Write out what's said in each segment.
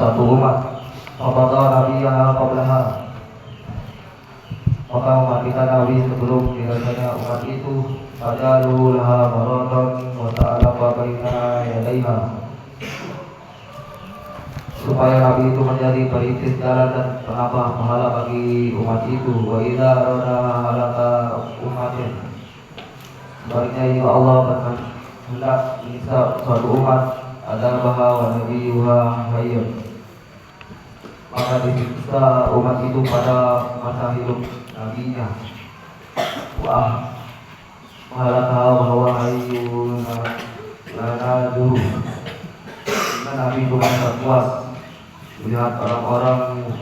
satu umat Maka Nabi yang qablaha, maka umat kita Nabi sebelum biasanya umat itu Fajalu laha maradhan wa ta'alaqa baina yadaiha, supaya Nabi itu menjadi perintis jalan dan penambah pahala bagi umat itu. Wa idza arada halaka umatin, sebaliknya jika Allah berkehendak menyiksa suatu umat, adzabaha wa nabiyuha hayyun, maka disiksa umat itu pada masa hidup nabinya. Wa halaka wa huwa hayyun lana dulu, Nabi itu merasa puas melihat orang-orang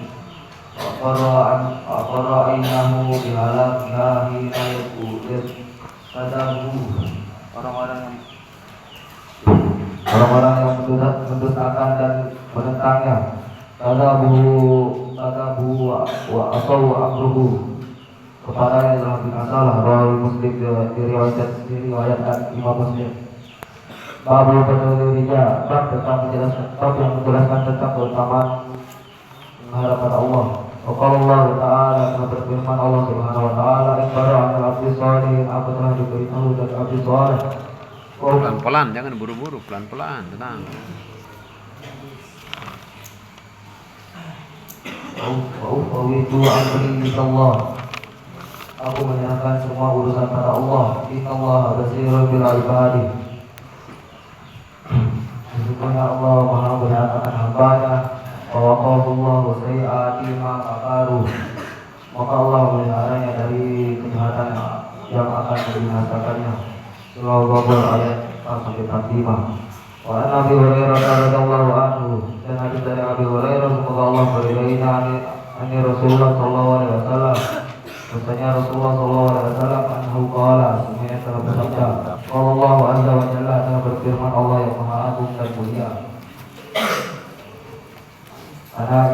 Aqra'inahu bihalakha hina yaqudir kadabu, orang-orang yang mendustakan dan menentangnya. Kadabu wa asaw amruhu, kepada yang telah binasalah. Rawi Muslim diriwayatkan Imam Muslim. Babu Badurija, bab yang menjelaskan tentang keutamaan mengharap pada Allah. Allah Ta'ala telah berfirman, Allah Subhanahu Wa Ta'ala, Iqbara anil abdi salihin, aku telah diberitahu dari abdi salih. Pelan-pelan, jangan buru-buru, pelan-pelan, tenang. Itu amri Allah, aku menyerahkan semua urusan pada Allah. Inna Allah basirun bil ibadi, sesungguhnya Allah Maha melihat akan hamba-Nya. Wa waqafallahu sayyi'ati ma makaruh, maka Allah memeliharanya dari kejahatan yang akan membinasakannya. Surah Al-Baqarah ayat 4-5. Wa an Abi Hurairah radhiyallahu anhu, dan hadis dari Abi Hurairah semoga Allah meridainya, ani Rasulullah sallallahu alaihi wasallam, bahwasanya Rasulullah sallallahu alaihi wasallam anhu qala, semuanya telah bersabda, Allah azza wa jalla telah berfirman, Allah yang maha agung dan mulia, Ana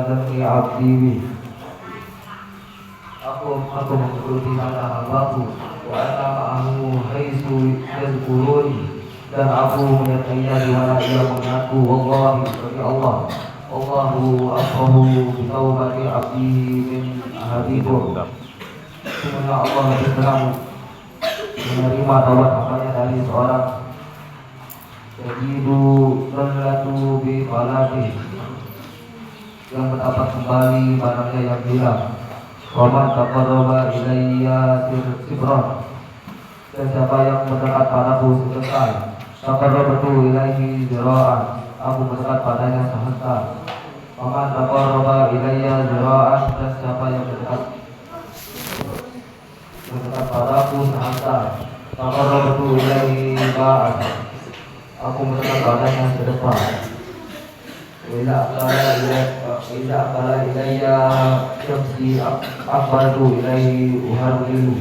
zaki abdi, aku mengikuti kata hambaku. Wa ana ma'ahu haitsu yazkuruni, dan aku menyertainya di mana ia mengingatku. Wallahi, bagi Allah, Allahu afrahu bi taubati abdi min ahadikum, sebenarnya Allah lebih senang menerima taubat hambanya dari seorang. Yajidu sallatu bi falati, yang mendapat kembali barangnya yang hilang. Wa man taqarraba ilayya sibran, dan siapa yang mendekat padaku sekelai, taqarrabtu ilaihi zira'an, aku mendekat padanya sehasta. Wa man taqarraba ilayya zira'an, dan siapa yang mendekat padaku sehasta, taqarrabtu ilaihi ba'an, aku mendekat padanya sedepan. Ila akala ilayya syamsi akbartu ilaihi uharwilu,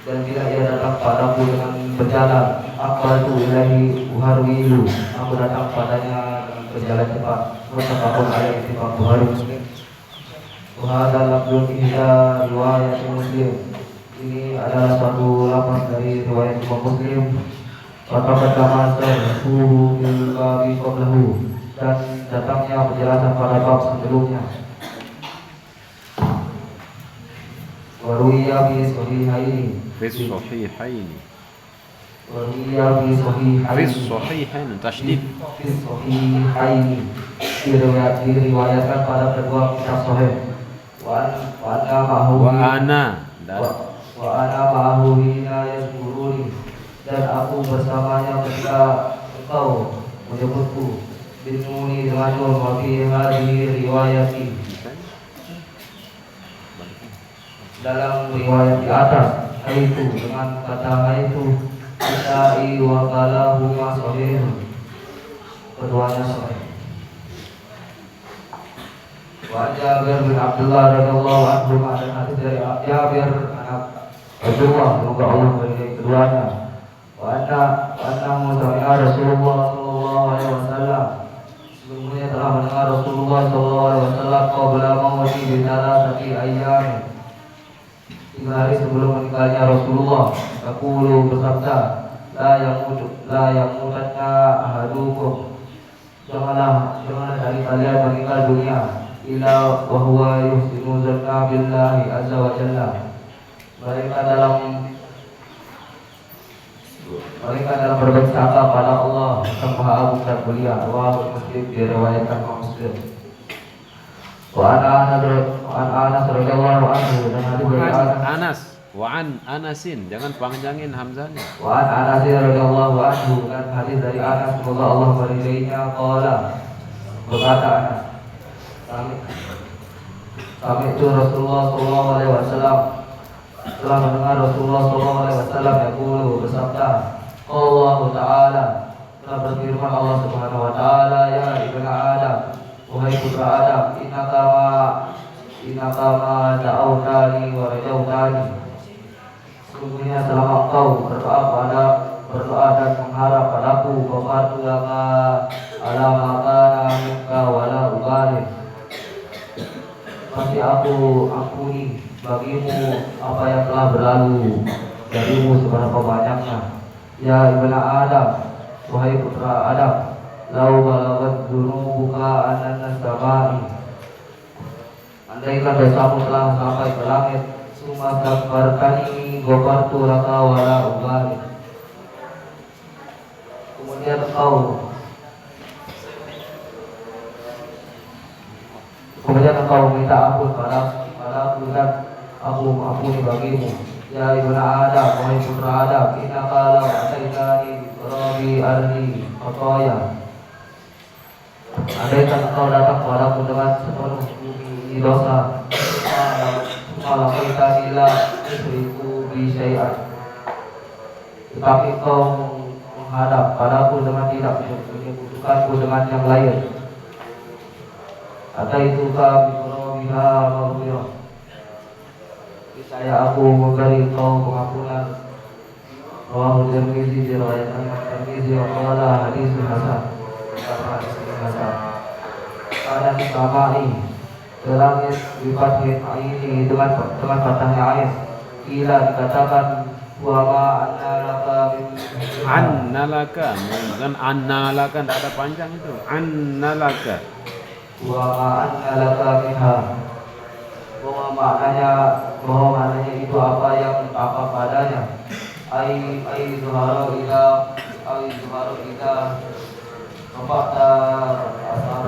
dan bila ia datang padaku dengan berjalan, akbartu ilaihi uharwilu, aku datang padanya dengan berjalan cepat. Muttafaqun alaihi, Imam Bukhari Muslim. Wa hadza lafzun ila riwayat Muslim, ini adalah satu lafaz dari riwayat Imam Muslim. Pertama terhubung babi qablahu, dan datangnya penjelasan pada bab sebelumnya. Waruya bi sahihaini, tasydid diriwayatkan pada kedua kitab sahih. Wa ana ma'ahu hina yazkuruni, dan aku bersamanya ketika engkau menyebutku. Binuni dengan nur wa fi hadhihi riwayati, dalam riwayat di atas, itu dengan kata itu Isai wa qalahu ma sahih, keduanya sahih. Wa Jabir bin Abdullah radhiyallahu anhu, dan hadis dari Jabir anak Abdullah, semoga Allah meridai keduanya. Wa anna sami'a Rasulullah sallallahu alaihi wasallam, sesungguhnya telah mendengar Rasulullah sallallahu alaihi wasallam qabla mauti bi thalathati ayyam, 3 hari sebelum meninggalnya Rasulullah, yaqulu, bersabda, la yamutanna ahadukum. Janganlah dari kalian meninggal dunia illa wa huwa yuhsinu dzanna billahi azza wa jalla. Mereka dalam berbaik sangka pada Allah yang Maha Agung dan Mulia. Riwayat Muslim, diriwayatkan oleh Muslim. Wa an Anas radhiyallahu anhu, dan hadis dari Anas. Wa an Anasin, jangan panjangin hamzahnya. Wa an Anas radhiyallahu anhu, dan hadis dari Anas semoga Allah meridainya, qala, berkata Anas, kami itu Rasulullah sallallahu alaihi wasallam, telah mendengar Rasulullah sallallahu alaihi wasallam yaqulu, bersabda, Allah Ta'ala, telah berfirman Allah Subhanahu wa taala, ya ibnu Adam, wahai putra Adam, innaka ma da'autani wa rajautani. Sesungguhnya selama engkau berdoa dan mengharap padaku, ghafartu laka ala ma kana minka wala ubali. Pasti aku ampuni bagimu apa yang telah berlalu darimu seberapa banyaknya. Ya ibnu Adam, wahai putra Adam, lau balagat dunubuka ananas samai. Andaikan dosamu telah sampai ke langit, summa kafartani ghafartu laka wala ubali. Kemudian engkau minta ampun padaku dan aku ampuni bagimu. Ya ibnu Adam, wahai putra Adam, innaka law ataitani bi ardi khotoya. Andaikan engkau datang padaku dengan sepenuh bumi dosa, malah kita bila istriku bi syai'an. Tetapi engkau menghadap padaku dengan tidak menyebutkanku dengan yang lain. Ataituka bi qurabiha maghfirah. Saya aku memberi kau pengampunan. Rawahu Tirmizi, diriwayatkan Tirmizi, wa qala haditsun hasan. Karena disamai langit bifathil aini dengan fathahnya ain. Kila dikatakan wa ma Annalaka, bukan annalaka, tidak ada panjang itu. Annalaka. Wa ma annalaka minha. Bahwa maknanya itu apa padanya. Ai zuharu ila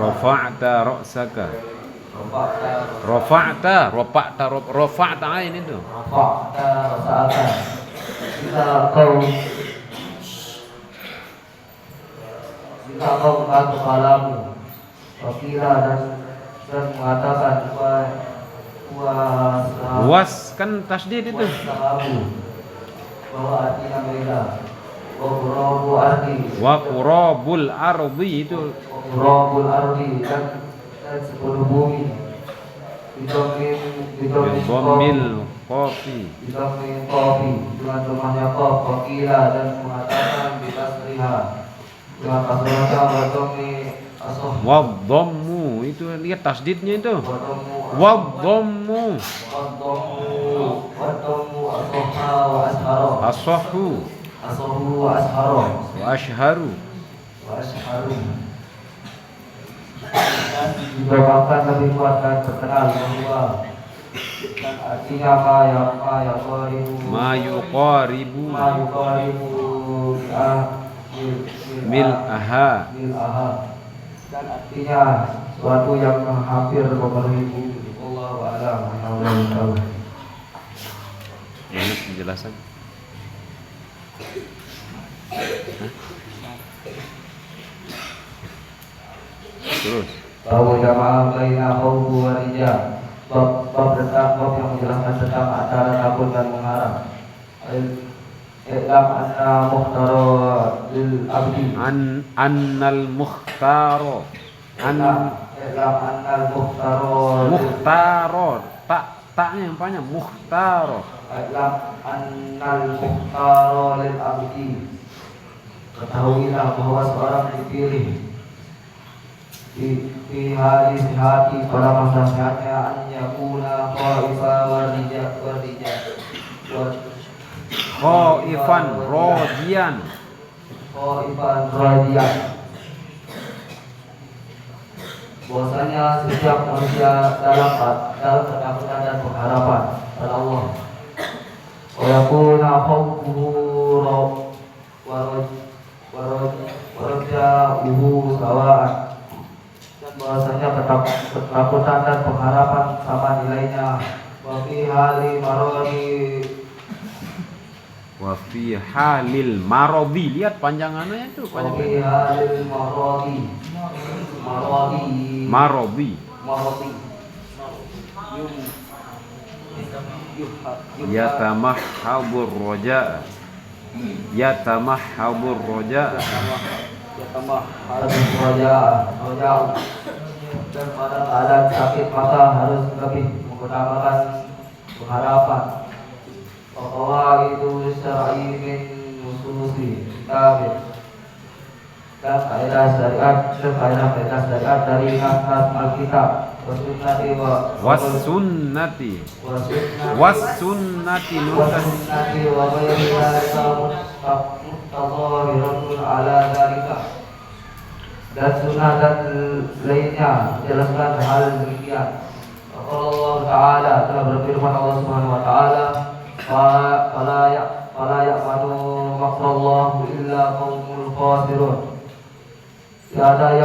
rafa'ta ra'saka. Rafa'ta ain itu. Rafa'ta ra'saka. Jika kau mengangkat kepalamu, wakila dan mengatakan was kan tasdid itu. Bahwa artinya beda. Wa qurabul ardi itu. Qurabul ardi dan seluruh bumi. Bidomil qafi. Bidomil qafi dengan rumahnya qaf. Wakila dan mengatakan bitasriha dengan kasrahnya wadomi asoh. Wadhammu itu lihat tasdidnya itu. Wadhammu asoha wa asharo. Asohu wa asharo. Wa ashharu. Didoakan lebih kuat dan terkenal bahwa dan artinya ma yuqaribu mil'aha. Dan artinya suatu yang hampir memenuhi bumi. Allahu a'lam. Ini penjelasan. Terus. Bahwa jamaah baina khawfu wa rija. Bab yang menjelaskan tentang antara takut dan mengharap. I'lam anna mukhtaro lil abdi. Annal mukhtaro. I'lam annal Mukhtaro. Taknya yang banyak. Mukhtaro. I'lam annal mukhtaro lil abdi. Ketahuilah bahwa seorang dipilih di hari hati pada masa sehatnya an yakuna khaifa warija khaifan rodian khaifan radiyah. Bahwasanya setiap manusia dalam ketakutan dan pengharapan pada Allah. Wa yakuna khawfuhu waraja'uhu sawa'an. Dan bahwasanya ketakutan dan pengharapan sama nilainya. Wa fi hali maradi Wa fi halil maradi. Lihat panjangannya itu, wa fi halil maradi maradi. Yatamahhabur roja. Yatamahhabur roja. Dan pada keadaan sakit maka harus lebih mengutamakan pengharapan. Bahwa itu syar'i min nususi kitab dan kaidah syariat dari nas-nas Alkitab Wasunnati nutas wa ghairi dzalika mutadhahiratun ala dzalika. Dan sunnah dan lainnya jelaskan hal demikian. Allah Ta'ala telah berfirman, Allah Subhanahu Wa Ta'ala, fala ya'manu makrallahu illa qaumul khasirun. Tiada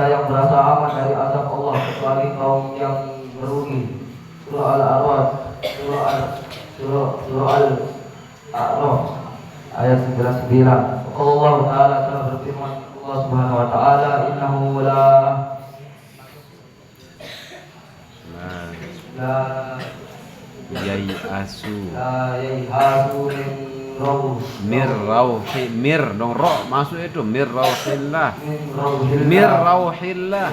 yang berasa aman dari azab Allah kecuali kaum yang merugi. Surah Al-A'raf ayat 99. Allah Ta'ala telah berfirman, Allah Subhanahu Wa Ta'ala, innahu la yai'asu min rauhi mir dong ro masuk itu mir rauhillah illa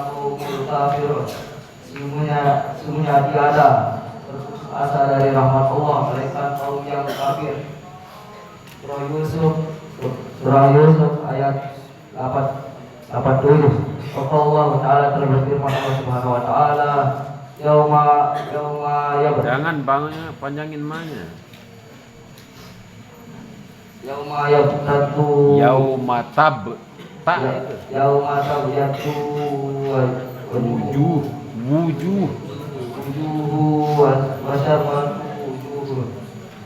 qaumul kafirun. Sungguhnya tiada asa dari rahmat Allah melainkan kaum yang kafir. Surah Yusuf ayat 87. Allah Ta'ala telah berfirman, Allah Subhanahu Wa Ta'ala, yauma jangan bangunnya panjangin mana yauma yabtatu yauma tab tak itu yauma tabyatu wujuh wujuhu wa syarratu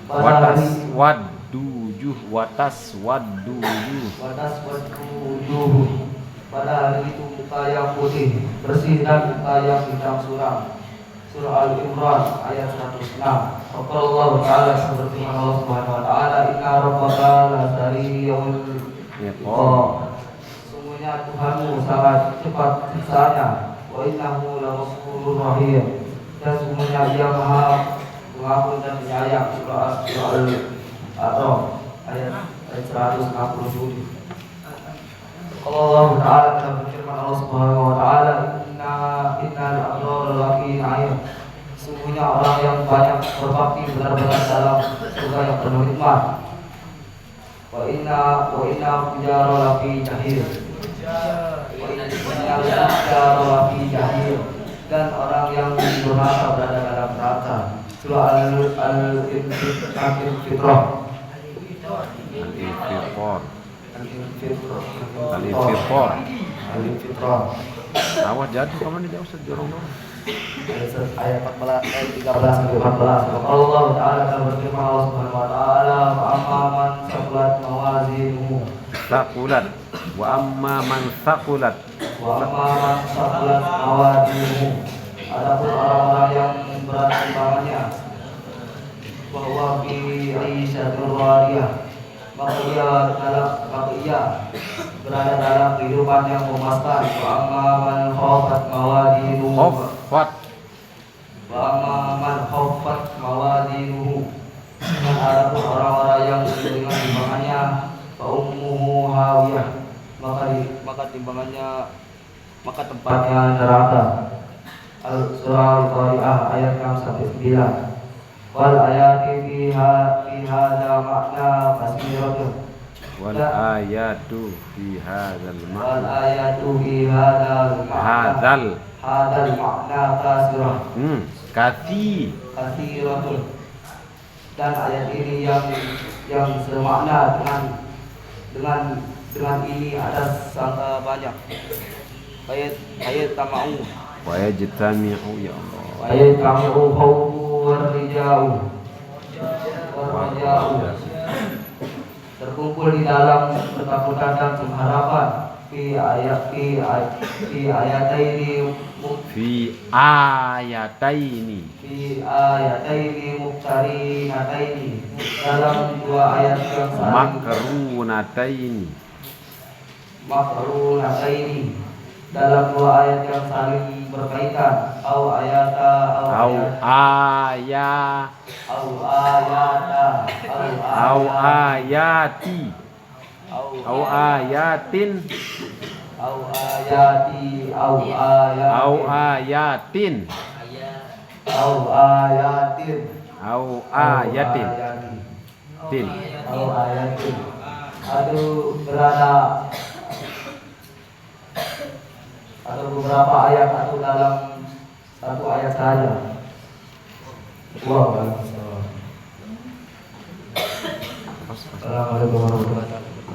watas wadujuh watas wadujuh pada hari itu muka yang putih bersih dan muka yang hitam suram. Surah Al-Imran ayat 106. Allah Ta'ala berfirman, Allah Subhanahu Wa Ta'ala, inna rabbaka lasari'ul iqab. Sungguhnya Tuhanmu sangat cepat siksanya. Wa innahu laghafurur rahim. Dan sungguhnya Dia Maha Pengampun dan Penyayang. Surah Al-A'raf ayat 167. Allah Ta'ala telah berfirman, Allah Subhanahu Wa Ta'ala, innal abrara lafi na'im. Sungguhnya orang yang banyak berbakti benar-benar dalam surga yang penuh nikmat. Wa inna fujara lafi jahil. Dan orang yang durhaka berada dalam neraka. Surah Al-Infitrah. Al-Infitrah. Awas jatuh kamu di Ustaz dorong-dorong. Ayat 13 sampai 14. Allah Ta'ala telah berfirman, Allah Subhanahu Wa Ta'ala, wa amma man saqulat mawazinuhu wa amma man saqulat mawazinuhu. Adapun orang-orang yang berat timbangannya, bahwa fi aisyatur radiyah, maka ia berada dalam kehidupan yang memuaskan. Wa amma man khaffat mawazinuhu dan adapun orang-orang yang dengan timbangannya fa ummuhu hawiyah, maka tempatnya neraka. Surah Al-Qari'ah ayat 6-9. Wal ayati fi hadza ma'na kasiratun. Wal ayatu fi hadzal ma'na kasirah. Kasiratun. dan ayat ini yang semakna dengan ini ada sangat banyak ayat tamau Wa yajtami'u ya Allah. ayat tamau fawqu warrijau terkumpul di dalam ketakutan dan pengharapan fi ayataini muktarinataini dalam dua ayat yang makrunataini dalam dua ayat yang saling berkaitan au ayatin atau beberapa ayat atau dalam satu ayat saja. Assalamualaikum warahmatullahi wabarakatuh.